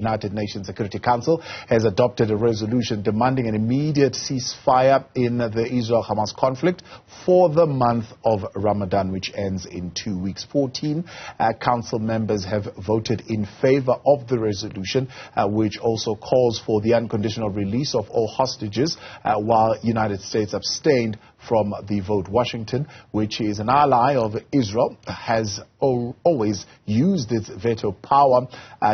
United Nations Security Council has adopted a resolution demanding an immediate ceasefire in the Israel-Hamas conflict for the month of Ramadan, which ends in 2 weeks. 14 council members have voted in favor of the resolution, which also calls for the unconditional release of all hostages, while United States abstained from the vote. Washington, which is an ally of Israel, has always used its veto power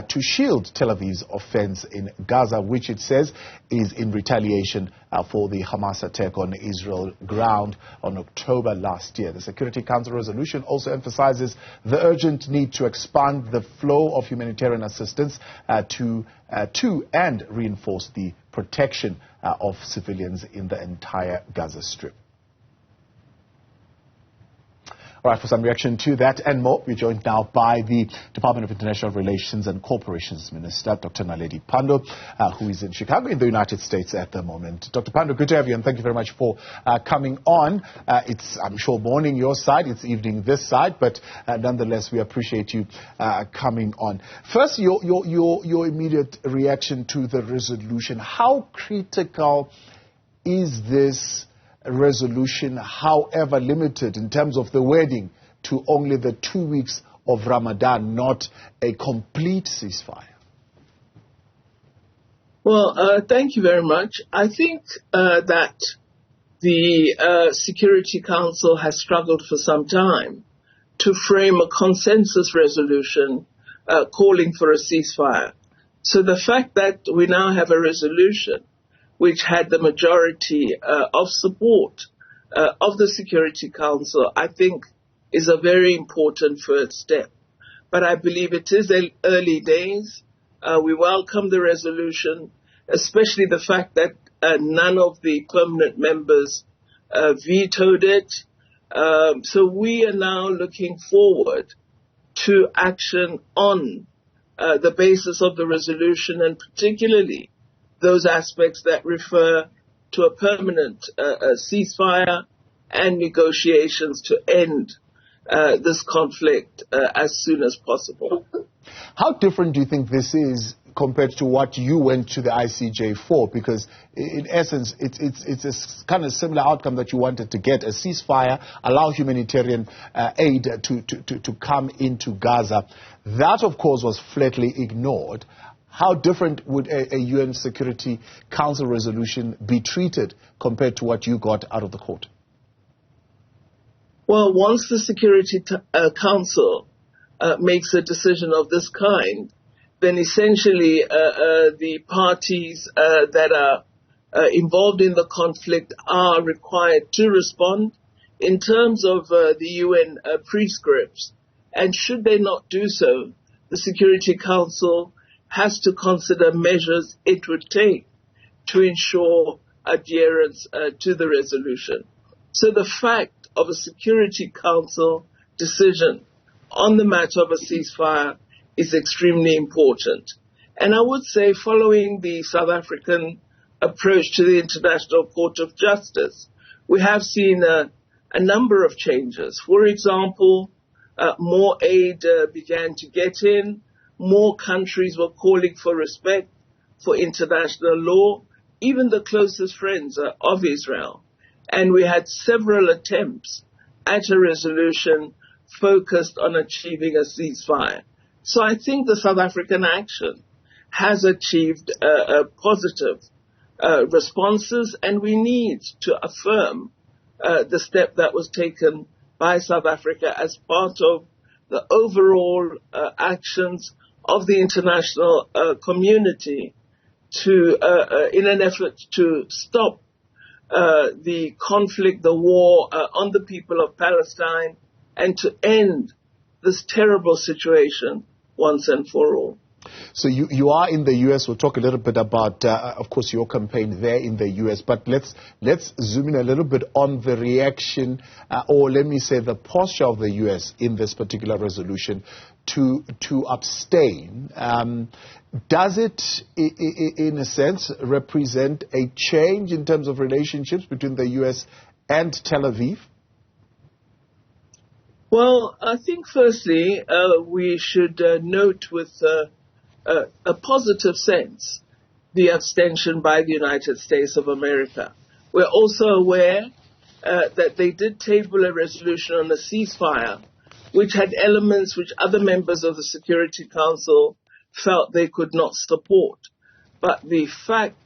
to shield Tel Aviv's offense in Gaza, which it says is in retaliation for the Hamas attack on Israel ground on October last year. The Security Council resolution also emphasizes the urgent need to expand the flow of humanitarian assistance to and reinforce the protection of civilians in the entire Gaza Strip. All right, for some reaction to that and more, we're joined now by the Department of International Relations and Corporations Minister, Dr. Naledi Pandor, who is in Chicago in the United States at the moment. Dr. Pandor, good to have you, and thank you very much for coming on. It's, I'm sure, morning your side, it's evening this side, but nonetheless, we appreciate you coming on. First, your immediate reaction to the resolution. How critical is this resolution, however limited in terms of the wording, to only the 2 weeks of Ramadan, not a complete ceasefire? Well, thank you very much. I think that the Security Council has struggled for some time to frame a consensus resolution calling for a ceasefire. So the fact that we now have a resolution which had the majority of support of the Security Council, I think is a very important first step. But I believe it is early days. We welcome the resolution, especially the fact that none of the permanent members vetoed it. So we are now looking forward to action on the basis of the resolution, and particularly those aspects that refer to a permanent ceasefire and negotiations to end this conflict as soon as possible. How different do you think this is compared to what you went to the ICJ for? Because in essence, it's a kind of similar outcome that you wanted to get, a ceasefire, allow humanitarian aid to come into Gaza. That, of course, was flatly ignored. How different would a UN Security Council resolution be treated compared to what you got out of the court? Well, once the Security Council makes a decision of this kind, then essentially the parties that are involved in the conflict are required to respond in terms of the UN prescripts. And should they not do so, the Security Council has to consider measures it would take to ensure adherence to the resolution. So the fact of a Security Council decision on the matter of a ceasefire is extremely important. And I would say, following the South African approach to the International Court of Justice, we have seen a number of changes. For example, more aid began to get in. More countries were calling for respect for international law, even the closest friends of Israel. And we had several attempts at a resolution focused on achieving a ceasefire. So I think the South African action has achieved positive responses, and we need to affirm the step that was taken by South Africa as part of the overall actions of the international community to, in an effort to stop the conflict, the war on the people of Palestine, and to end this terrible situation once and for all. So you are in the U.S. We'll talk a little bit about, of course, your campaign there in the U.S. But let's zoom in a little bit on the reaction, or let me say the posture of the U.S. in this particular resolution to abstain. Does it, in a sense, represent a change in terms of relationships between the U.S. and Tel Aviv? Well, I think firstly we should note with a positive sense, the abstention by the United States of America. We're also aware that they did table a resolution on a ceasefire, which had elements which other members of the Security Council felt they could not support. But the fact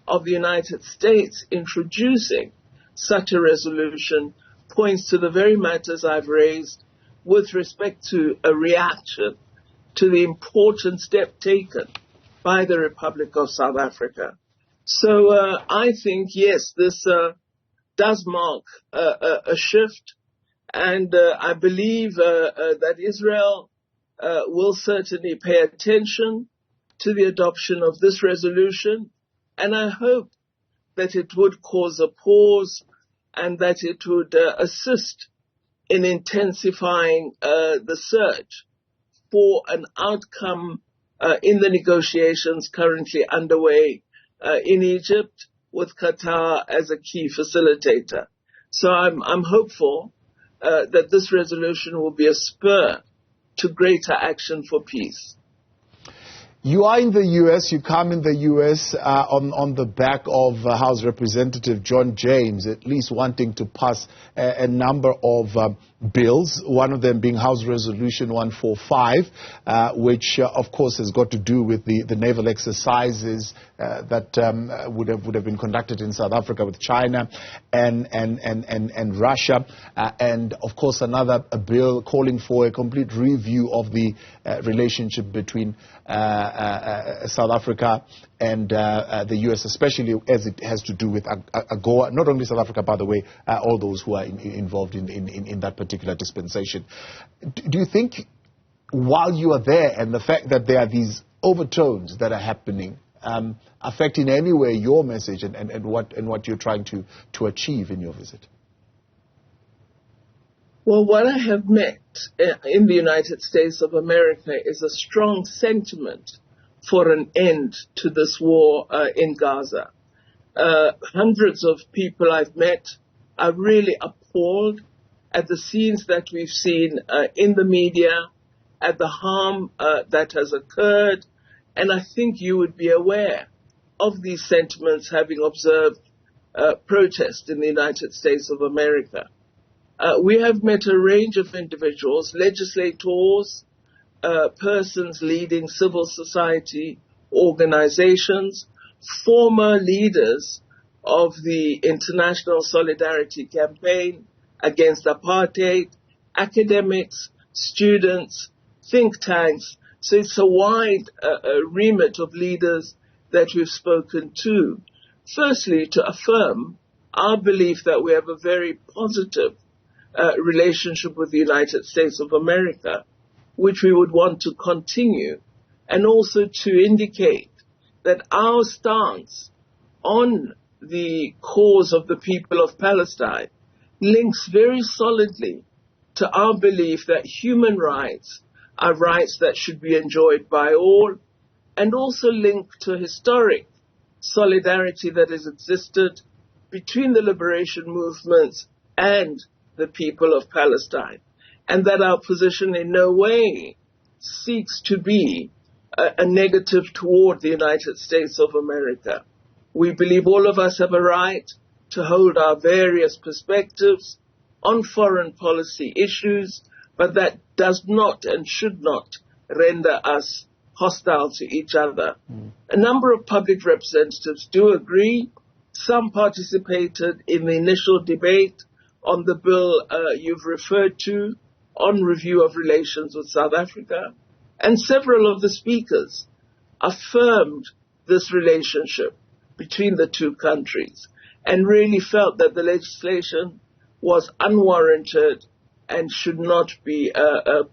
of the United States introducing such a resolution points to the very matters I've raised with respect to a reaction to the important step taken by the Republic of South Africa. So I think, yes, this does mark a shift, and I believe that Israel will certainly pay attention to the adoption of this resolution, and I hope that it would cause a pause and that it would assist in intensifying the search for an outcome in the negotiations currently underway in Egypt, with Qatar as a key facilitator. So I'm hopeful that this resolution will be a spur to greater action for peace. You are in the U.S., you come in the U.S. On the back of House Representative John James, at least wanting to pass a number of bills, one of them being House Resolution 145, which of course has got to do with the naval exercises that would have been conducted in South Africa with China and Russia, and of course a bill calling for a complete review of the relationship between South Africa and the U.S., especially as it has to do with AGOA, not only South Africa, by the way, all those who are involved in that particular dispensation. Do you think, while you are there, and the fact that there are these overtones that are happening, affect in any way your message and what you're trying to achieve in your visit? Well, what I have met in the United States of America is a strong sentiment for an end to this war in Gaza. Hundreds of people I've met are really appalled at the scenes that we've seen in the media, at the harm that has occurred, and I think you would be aware of these sentiments having observed protest in the United States of America. We have met a range of individuals, legislators, persons leading civil society organizations, former leaders of the International Solidarity Campaign against apartheid, academics, students, think tanks. So it's a wide remit of leaders that we've spoken to. Firstly, to affirm our belief that we have a very positive relationship with the United States of America, which we would want to continue, and also to indicate that our stance on the cause of the people of Palestine links very solidly to our belief that human rights are rights that should be enjoyed by all, and also linked to historic solidarity that has existed between the liberation movements and the people of Palestine, and that our position in no way seeks to be a negative toward the United States of America. We believe all of us have a right to hold our various perspectives on foreign policy issues, but that does not and should not render us hostile to each other. A number of public representatives do agree. Some participated in the initial debate on the bill you've referred to on review of relations with South Africa, and several of the speakers affirmed this relationship between the two countries and really felt that the legislation was unwarranted and should not be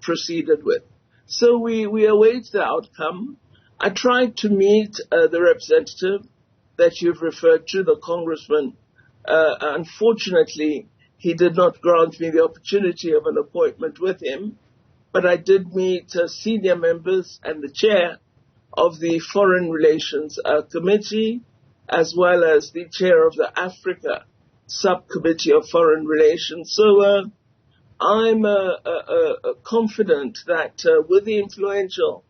proceeded with. So we await the outcome. I tried to meet the representative that you've referred to, the congressman. Unfortunately, he did not grant me the opportunity of an appointment with him, but I did meet senior members and the chair of the Foreign Relations Committee, as well as the chair of the Africa Subcommittee of Foreign Relations. So I'm confident that with the influential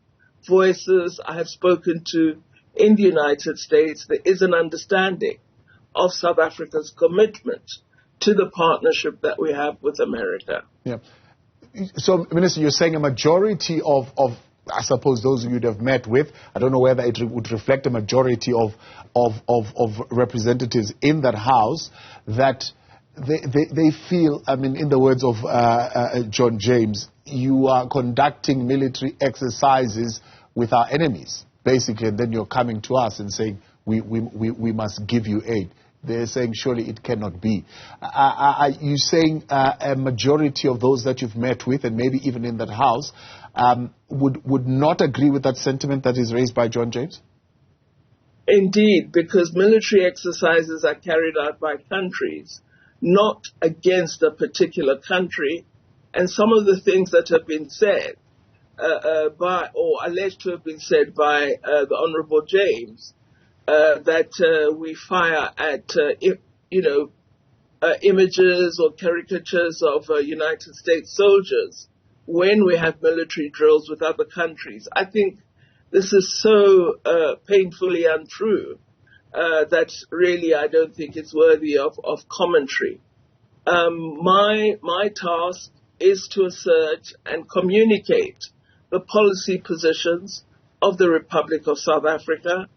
voices I have spoken to in the United States, there is an understanding of South Africa's commitment to the partnership that we have with America. Yeah. So, Minister, you're saying a majority of I suppose those you'd have met with, I don't know whether it would reflect a majority of representatives in that House, that they feel, I mean, in the words of John James, you are conducting military exercises with our enemies, basically, and then you're coming to us and saying, we must give you aid. They're saying, surely it cannot be. Are you saying a majority of those that you've met with, and maybe even in that House, would not agree with that sentiment that is raised by John James? Indeed, because military exercises are carried out by countries, not against a particular country. And some of the things that have been said by, or alleged to have been said by the Honorable James, that we fire at, images or caricatures of United States soldiers when we have military drills with other countries. I think this is so painfully untrue that really I don't think it's worthy of commentary. My task is to assert and communicate the policy positions of the Republic of South Africa.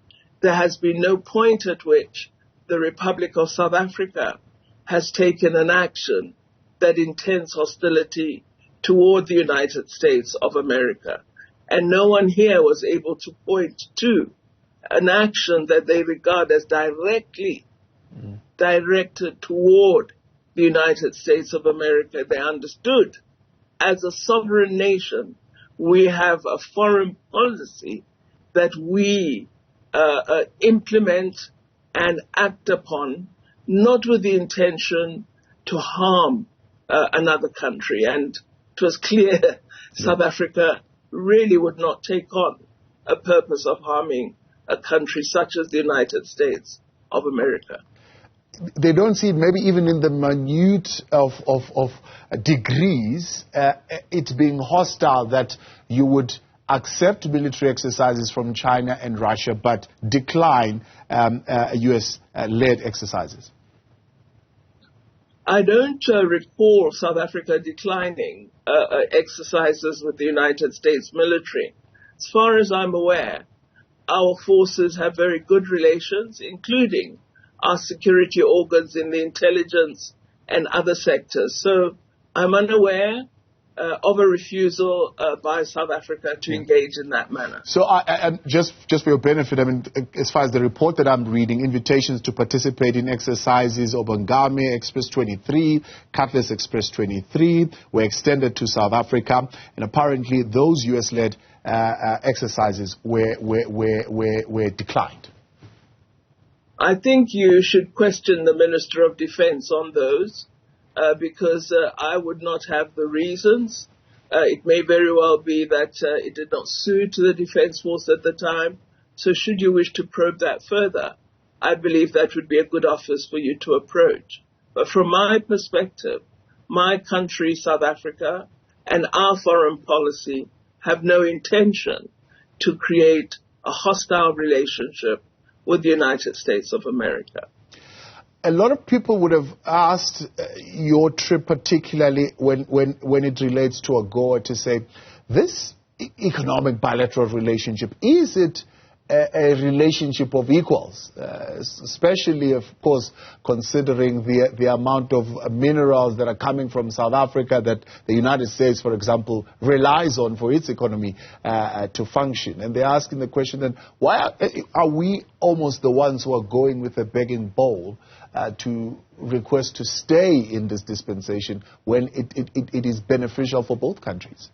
There has been no point at which the Republic of South Africa has taken an action that intends hostility toward the United States of America. And no one here was able to point to an action that they regard as directly directed toward the United States of America. They understood, as a sovereign nation, we have a foreign policy that we implement and act upon, not with the intention to harm another country. And it was clear South Africa really would not take on a purpose of harming a country such as the United States of America. They don't see, maybe even in the minute of degrees, it being hostile, that you would accept military exercises from China and Russia, but decline U.S.-led exercises. I don't recall South Africa declining exercises with the United States military. As far as I'm aware, our forces have very good relations, including our security organs in the intelligence and other sectors. So I'm unaware of a refusal by South Africa to engage in that manner. So just for your benefit, I mean, as far as the report that I'm reading, invitations to participate in exercises Obangame Express 23, Cutlass Express 23 were extended to South Africa, and apparently those U.S.-led exercises were declined. I think you should question the Minister of Defense on those. Because I would not have the reasons. It may very well be that it did not suit the Defense Force at the time. So should you wish to probe that further, I believe that would be a good office for you to approach. But from my perspective, my country, South Africa, and our foreign policy have no intention to create a hostile relationship with the United States of America. A lot of people would have asked your trip, particularly when it relates to AGOA, to say, this economic bilateral relationship, is it a relationship of equals, especially, of course, considering the amount of minerals that are coming from South Africa that the United States, for example, relies on for its economy to function. And they're asking the question then, why are we almost the ones who are going with a begging bowl to request to stay in this dispensation when it is beneficial for both countries?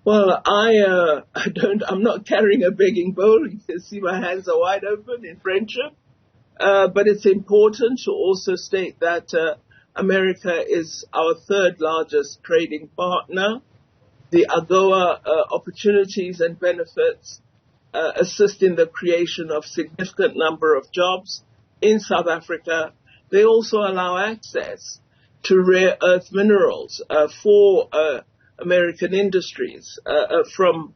Well, I'm not carrying a begging bowl. You can see my hands are wide open in friendship. But it's important to also state that America is our third largest trading partner. The AGOA opportunities and benefits assist in the creation of significant number of jobs in South Africa. They also allow access to rare earth minerals for American industries from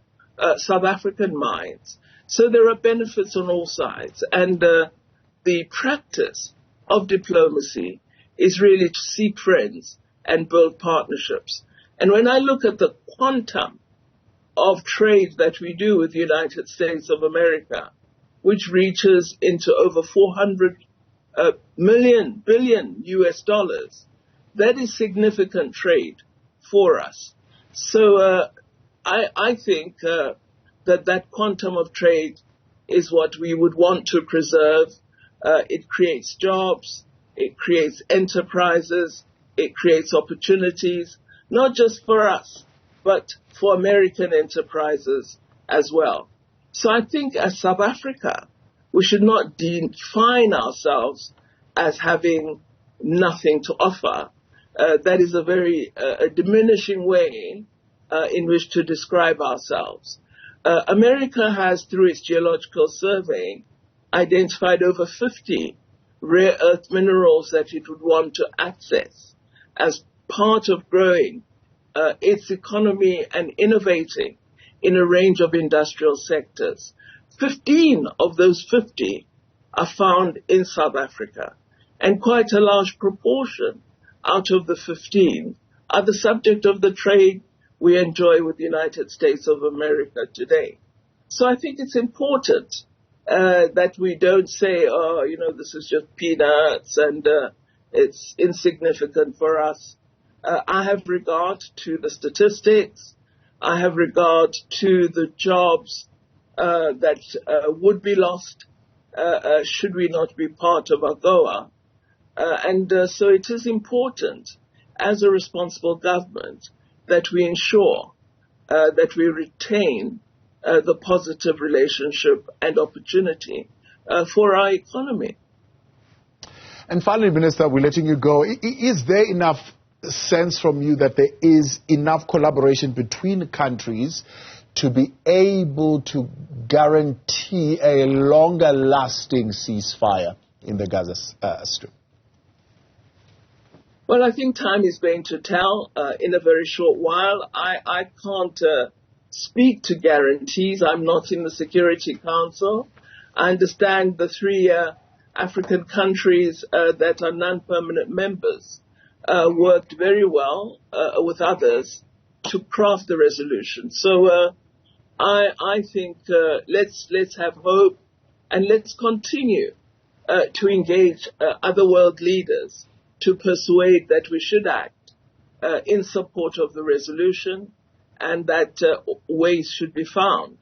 South African mines. So there are benefits on all sides. And the practice of diplomacy is really to seek friends and build partnerships. And when I look at the quantum of trade that we do with the United States of America, which reaches into over 400 billion US dollars, that is significant trade for us. So I think that quantum of trade is what we would want to preserve. It creates jobs, it creates enterprises, it creates opportunities, not just for us, but for American enterprises as well. So I think as South Africa, we should not define ourselves as having nothing to offer. That is a very diminishing way in which to describe ourselves. America has, through its geological survey, identified over 50 rare earth minerals that it would want to access as part of growing its economy and innovating in a range of industrial sectors. 15 of those 50 are found in South Africa, and quite a large proportion out of the 15 are the subject of the trade we enjoy with the United States of America today. So I think it's important that we don't say, oh, this is just peanuts and it's insignificant for us. I have regard to the statistics. I have regard to the jobs that would be lost should we not be part of AGOA. So it is important as a responsible government that we ensure that we retain the positive relationship and opportunity for our economy. And finally, Minister, we're letting you go. Is there enough sense from you that there is enough collaboration between countries to be able to guarantee a longer-lasting ceasefire in the Gaza Strip? Well, I think time is going to tell in a very short while. I can't speak to guarantees. I'm not in the Security Council. I understand the three African countries that are non-permanent members worked very well with others to craft the resolution. So I think let's have hope and let's continue to engage other world leaders to persuade that we should act in support of the resolution and that ways should be found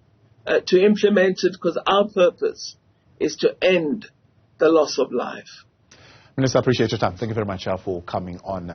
to implement it, because our purpose is to end the loss of life. Minister, I appreciate your time. Thank you very much for coming on.